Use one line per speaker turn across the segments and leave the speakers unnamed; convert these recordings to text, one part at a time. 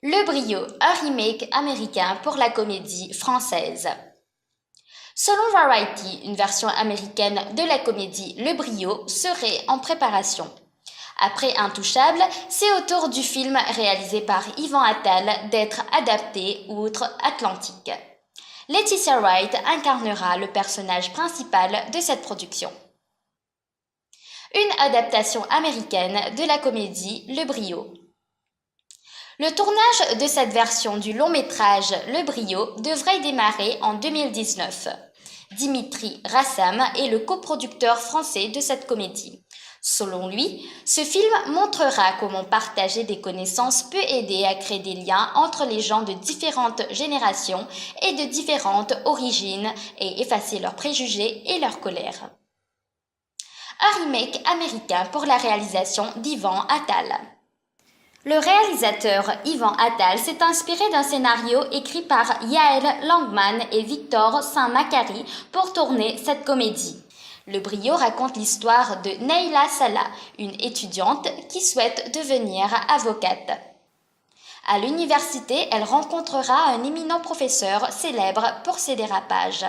Le Brio, un remake américain pour la comédie française. Selon Variety, une version américaine de la comédie Le Brio serait en préparation. Après Intouchable, c'est au tour du film réalisé par Yvan Attal d'être adapté outre-Atlantique. Letitia Wright incarnera le personnage principal de cette production. Une adaptation américaine de la comédie Le Brio. Le tournage de cette version du long métrage Le Brio devrait démarrer en 2019. Dimitri Rassam est le coproducteur français de cette comédie. Selon lui, ce film montrera comment partager des connaissances peut aider à créer des liens entre les gens de différentes générations et de différentes origines et effacer leurs préjugés et leur colère. Un remake américain pour la réalisation d'Yvan Attal. Le réalisateur Yvan Attal s'est inspiré d'un scénario écrit par Yael Langman et Victor Saint-Macary pour tourner cette comédie. Le Brio raconte l'histoire de Neila Salah, une étudiante qui souhaite devenir avocate. À l'université, elle rencontrera un éminent professeur célèbre pour ses dérapages.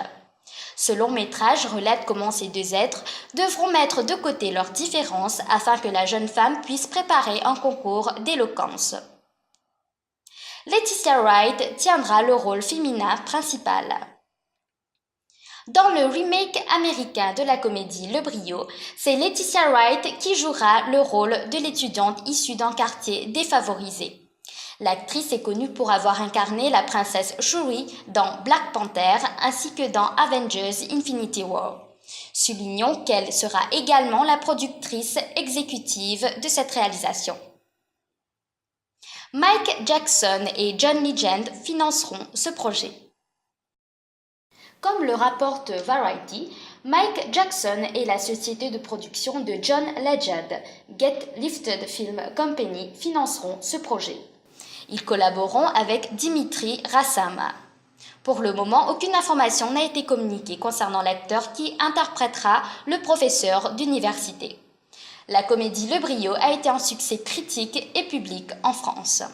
Ce long métrage relate comment ces deux êtres devront mettre de côté leurs différences afin que la jeune femme puisse préparer un concours d'éloquence. Letitia Wright tiendra le rôle féminin principal. Dans le remake américain de la comédie Le Brio, c'est Letitia Wright qui jouera le rôle de l'étudiante issue d'un quartier défavorisé. L'actrice est connue pour avoir incarné la princesse Shuri dans Black Panther ainsi que dans Avengers Infinity War. Soulignons qu'elle sera également la productrice exécutive de cette réalisation. Mike Jackson et John Legend financeront ce projet. Comme le rapporte Variety, Mike Jackson et la société de production de John Legend, Get Lifted Film Company, financeront ce projet. Ils collaboreront avec Dimitri Rassam. Pour le moment, aucune information n'a été communiquée concernant l'acteur qui interprétera le professeur d'université. La comédie Le Brio a été un succès critique et public en France.